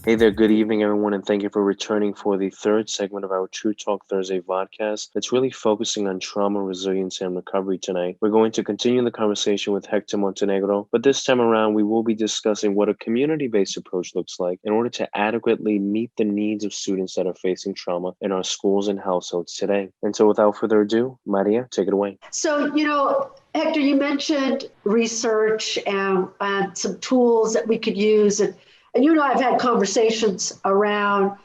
Hey there, good evening, everyone, and thank you for returning for the third segment of our True Talk Thursday podcast that's really focusing on trauma, resilience, and recovery tonight. We're going to continue the conversation with Hector Montenegro, but this time around, we will be discussing what a community-based approach looks like in order to adequately meet the needs of students that are facing trauma in our schools and households today. And so without further ado, Maria, take it away. So, Hector, you mentioned research and some tools that we could use. And I've had conversations around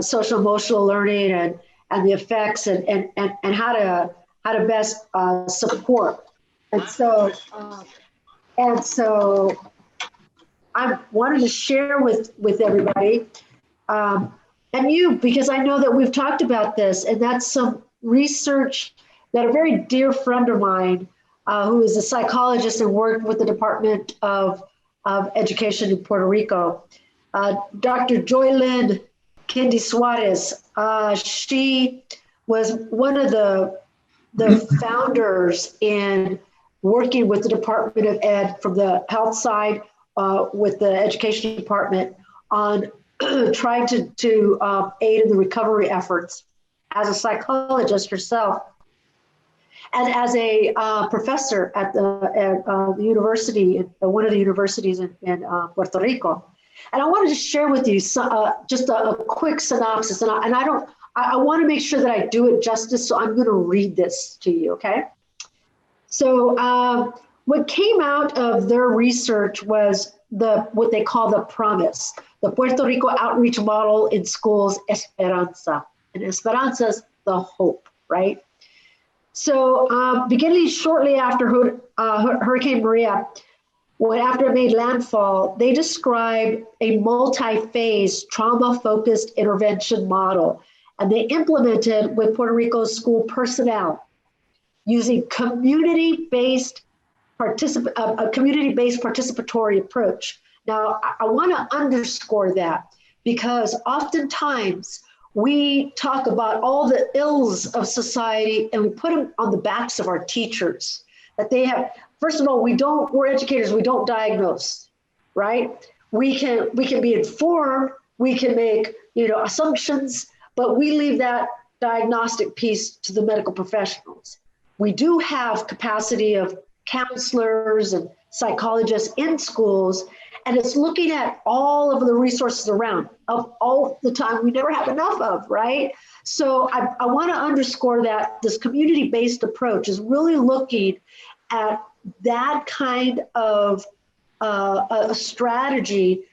social emotional learning and the effects and how to best support. And so, I wanted to share with everybody and you, because I know that we've talked about this, and that's some research that a very dear friend of mine, who is a psychologist and worked with the Department of Education in Puerto Rico, Dr. Joylyn Kendi Suarez. She was one of the founders in working with the Department of Ed from the health side, with the education department on trying to aid in the recovery efforts as a psychologist herself. And as a professor at the university, one of the universities in Puerto Rico. And I wanted to share with you just a quick synopsis. And I want to make sure that I do it justice. So I'm going to read this to you, okay? So what came out of their research was what they call the PROMISE, the Puerto Rico Outreach Model in Schools, Esperanza. And Esperanza is the hope, right? So beginning shortly after Hurricane Maria, after it made landfall, they described a multi-phase trauma-focused intervention model, and they implemented with Puerto Rico's school personnel using a community-based participatory approach. Now, I want to underscore that because oftentimes we talk about all the ills of society and we put them on the backs of our teachers. That they have, first of all, we're educators, we don't diagnose, right? We can be informed, we can make, assumptions, but we leave that diagnostic piece to the medical professionals. We do have capacity of counselors and psychologists in schools, and it's looking at all of the resources around of all the time we never have enough of, right? So I want to underscore that this community-based approach is really looking at that kind of a strategy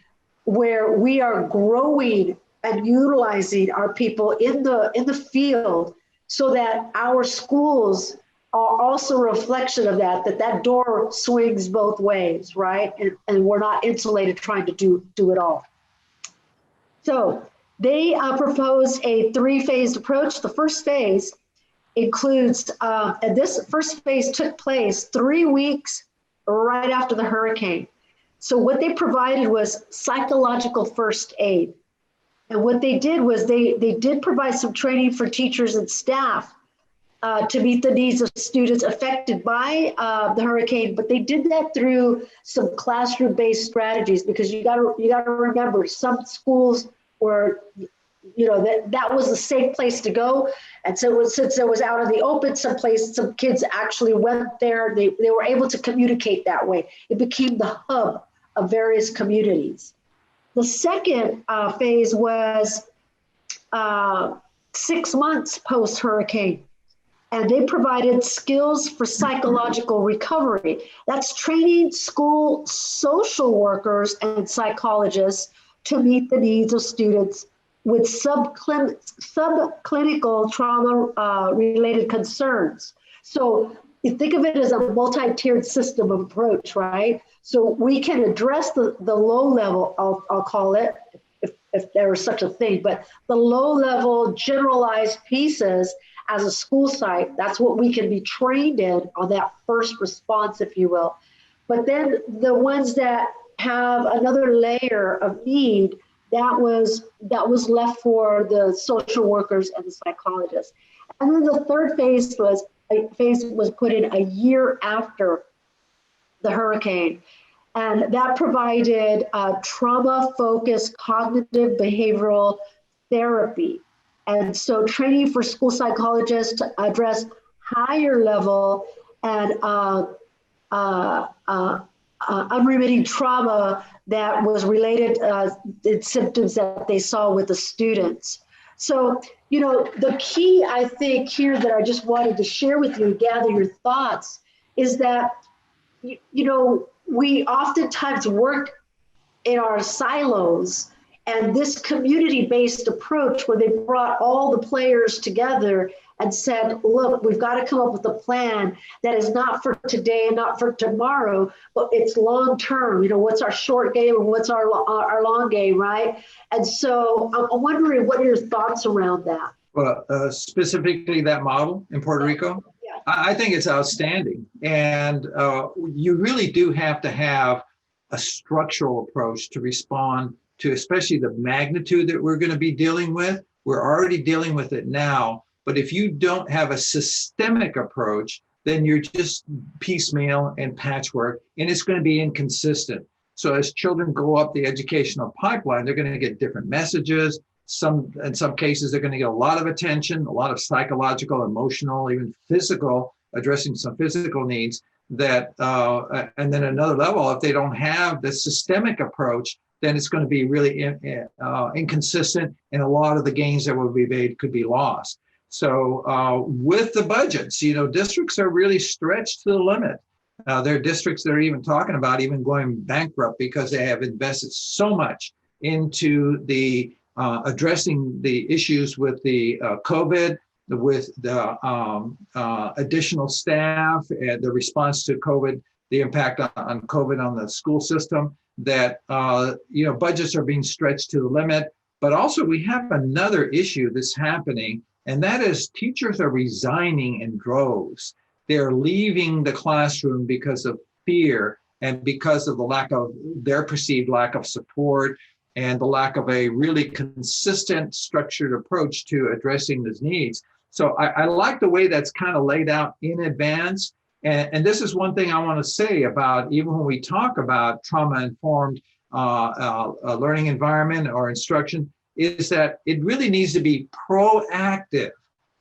where we are growing and utilizing our people in the field so that our schools are also a reflection of that door swings both ways, right? And we're not insulated trying to do it all. So they proposed a three-phased approach. The first phase includes, and this first phase took place 3 weeks right after the hurricane. So what they provided was psychological first aid. And what they did was they did provide some training for teachers and staff to meet the needs of students affected by the hurricane, but they did that through some classroom-based strategies, because you got to remember, some schools were, that was the safe place to go, and so since it was out in the open, some kids actually went there. They were able to communicate that way. It became the hub of various communities. The second phase was 6 months post-hurricane. And they provided skills for psychological recovery. That's training school social workers and psychologists to meet the needs of students with subclinical trauma-related concerns. So you think of it as a multi-tiered system of approach, right? So we can address the low level, I'll call it, if there is such a thing, but the low level generalized pieces as a school site. That's what we can be trained in on that first response, if you will. But then the ones that have another layer of need, that was left for the social workers and the psychologists. And then the third phase was put in a year after the hurricane. And that provided trauma-focused cognitive behavioral therapy. And so training for school psychologists to address higher level and unremitting trauma that was related to symptoms that they saw with the students. So, the key, I think, here that I just wanted to share with you, gather your thoughts, is that, we oftentimes work in our silos, and this community-based approach where they brought all the players together and said, look, we've got to come up with a plan that is not for today and not for tomorrow, but it's long-term. What's our short game and what's our long game, right? And so I'm wondering, what are your thoughts around that? Well, specifically that model in Puerto Rico? Yeah. I think it's outstanding. And you really do have to have a structural approach to respond to especially the magnitude that we're going to be dealing with. We're already dealing with it now. But if you don't have a systemic approach, then you're just piecemeal and patchwork, and it's going to be inconsistent. So as children go up the educational pipeline, they're going to get different messages. In some cases, they're going to get a lot of attention, a lot of psychological, emotional, even physical, addressing some physical needs that, and then another level, if they don't have the systemic approach, then it's going to be really inconsistent, and a lot of the gains that will be made could be lost. So with the budgets, districts are really stretched to the limit. There are districts that are even talking about even going bankrupt because they have invested so much into the addressing the issues with the COVID, with the additional staff and the response to COVID, the impact on COVID on the school system, that budgets are being stretched to the limit. But also we have another issue that's happening, and that is teachers are resigning in droves. They're leaving the classroom because of fear and because of their perceived lack of support and the lack of a really consistent, structured approach to addressing these needs. So I like the way that's kind of laid out in advance. And this is one thing I want to say about, even when we talk about trauma-informed learning environment or instruction, is that it really needs to be proactive.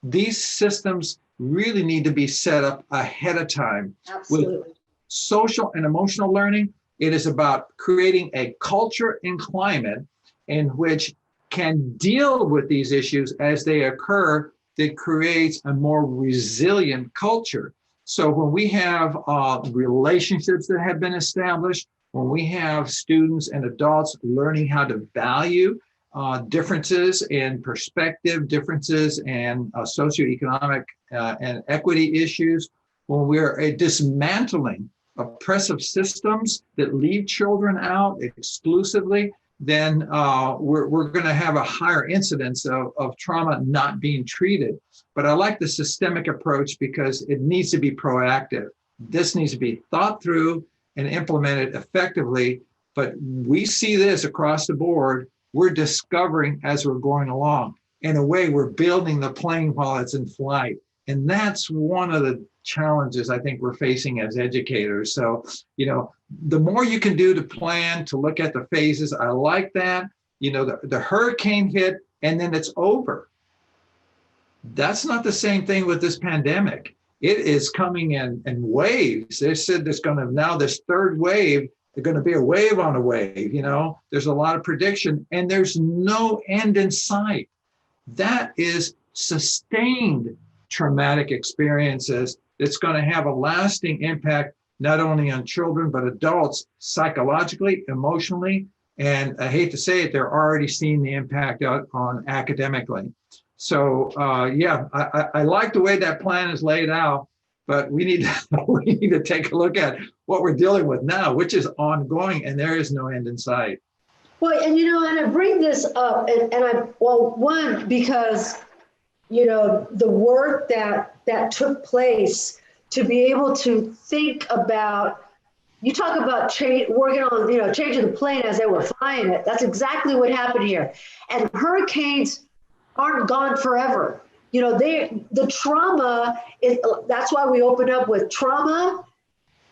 These systems really need to be set up ahead of time. Absolutely. With social and emotional learning, it is about creating a culture and climate in which can deal with these issues as they occur, that creates a more resilient culture. So when we have relationships that have been established, when we have students and adults learning how to value differences in perspective, differences in socioeconomic and equity issues, when we're dismantling oppressive systems that leave children out exclusively, then we're going to have a higher incidence of trauma not being treated. But I like the systemic approach because it needs to be proactive. This needs to be thought through and implemented effectively. But we see this across the board. We're discovering as we're going along. In a way, we're building the plane while it's in flight. And that's one of the challenges I think we're facing as educators. So, the more you can do to plan, to look at the phases, I like that. The hurricane hit and then it's over. That's not the same thing with this pandemic. It is coming in waves. They said there's going to, now this third wave, there's going to be a wave on a wave. There's a lot of prediction and there's no end in sight. That is sustained traumatic experiences that's going to have a lasting impact, not only on children, but adults psychologically, emotionally. And I hate to say it, they're already seeing the impact on academically. So I like the way that plan is laid out, but we need to take a look at what we're dealing with now, which is ongoing, and there is no end in sight. Well, and I bring this up, because the work that took place to be able to think about, you talk about working on, changing the plane as they were flying it. That's exactly what happened here. And hurricanes aren't gone forever. The trauma, that's why we open up with trauma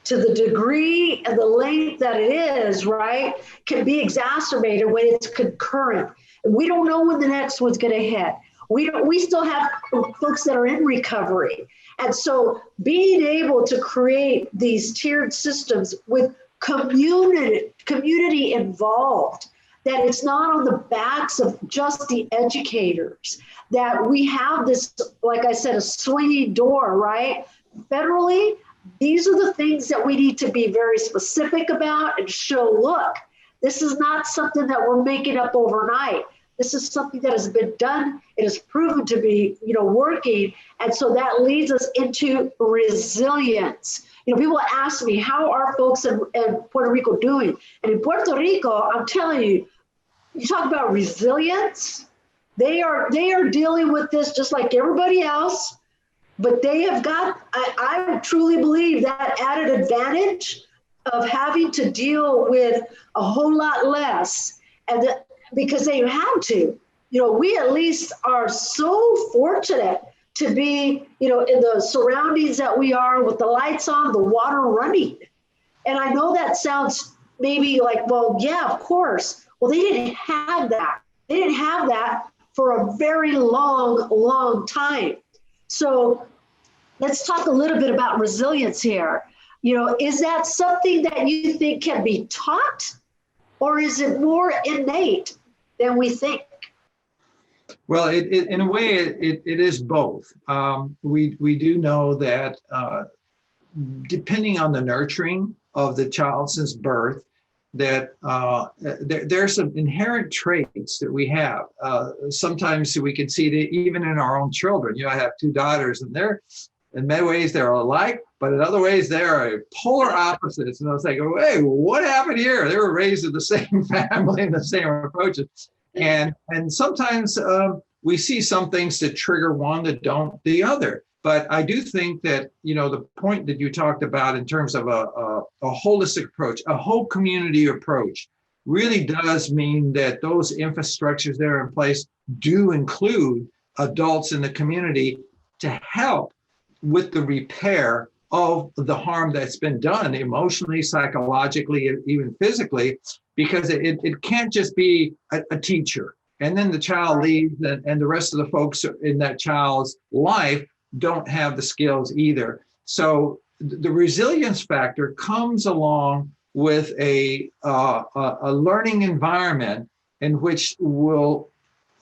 to the degree and the length that it is, right, can be exacerbated when it's concurrent. We don't know when the next one's going to hit. We still have folks that are in recovery. And so being able to create these tiered systems with community involved, that it's not on the backs of just the educators, that we have this, like I said, a swinging door, right? Federally, these are the things that we need to be very specific about and show, look, this is not something that we're making up overnight. This is something that has been done. It is proven to be, working. And so that leads us into resilience. People ask me, how are folks in Puerto Rico doing? And in Puerto Rico, I'm telling you, you talk about resilience. They are dealing with this just like everybody else, but they have got, I truly believe, that added advantage of having to deal with a whole lot less, and because they have to. We at least are so fortunate to be, in the surroundings that we are, with the lights on, the water running. And I know that sounds maybe like, well, yeah, of course. Well, they didn't have that. They didn't have that for a very long, long time. So let's talk a little bit about resilience here. Is that something that you think can be taught, or is it more innate than we think? Well, in a way, it is both. We do know that depending on the nurturing of the child since birth, that there's some inherent traits that we have. Sometimes we can see that even in our own children. I have two daughters, and in many ways they're alike, but in other ways they are polar opposites. And I was like, hey, what happened here? They were raised in the same family and the same approaches. And sometimes we see some things that trigger one that don't the other. But I do think that, the point that you talked about in terms of a holistic approach, a whole community approach, really does mean that those infrastructures that are in place do include adults in the community to help with the repair of the harm that's been done emotionally, psychologically, even physically, because it can't just be a teacher. And then the child leaves, and the rest of the folks in that child's life don't have the skills either. So the resilience factor comes along with a learning environment in which will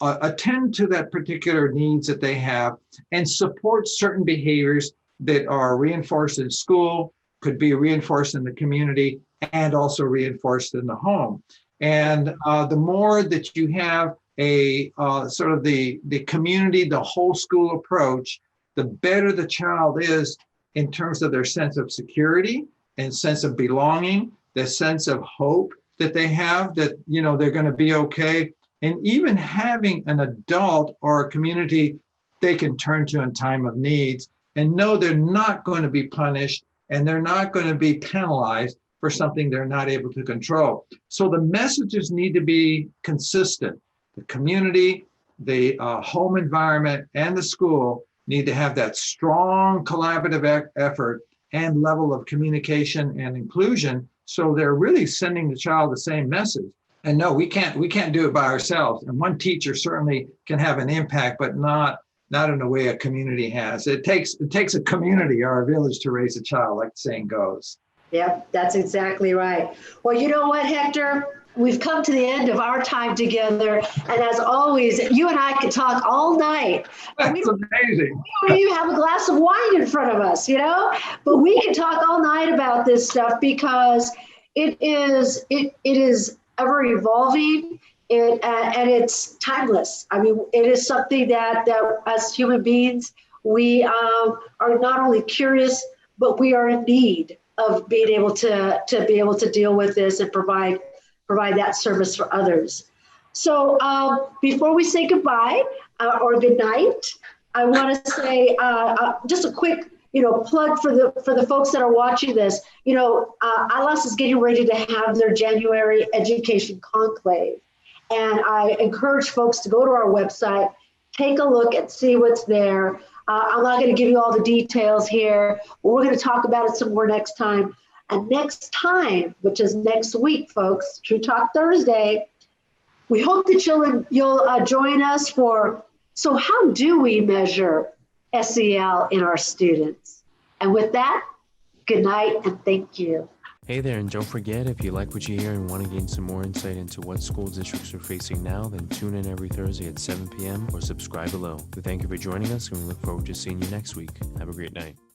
attend to that particular needs that they have and support certain behaviors that are reinforced in school, could be reinforced in the community, and also reinforced in the home. And the more that you have a sort of the community, the whole school approach, the better the child is in terms of their sense of security and sense of belonging, the sense of hope that they have that, they're going to be okay. And even having an adult or a community they can turn to in time of needs and know they're not going to be punished and they're not going to be penalized for something they're not able to control. So the messages need to be consistent. The community, the home environment, and the school need to have that strong collaborative effort and level of communication and inclusion, so they're really sending the child the same message. And no, we can't do it by ourselves. And one teacher certainly can have an impact, but not in the way a community has. It takes a community or a village to raise a child, like the saying goes. Yep, that's exactly right. Well, you know what, Hector? We've come to the end of our time together. And as always, you and I could talk all night. That's amazing. We don't even have a glass of wine in front of us, but we can talk all night about this stuff because it is ever evolving. And it's timeless. I mean, it is something that as human beings, we are not only curious, but we are in need of being able to be able to deal with this and provide that service for others. So before we say goodbye or good night, I want to say just a quick plug for the folks that are watching this. ALAS is getting ready to have their January education conclave. And I encourage folks to go to our website, take a look and see what's there. I'm not going to give you all the details here, but we're going to talk about it some more next time. And next time, which is next week, folks, True Talk Thursday, we hope that you'll join us for, so how do we measure SEL in our students? And with that, good night and thank you. Hey there, and don't forget, if you like what you hear and want to gain some more insight into what school districts are facing now, then tune in every Thursday at 7 p.m. or subscribe below. We thank you for joining us, and we look forward to seeing you next week. Have a great night.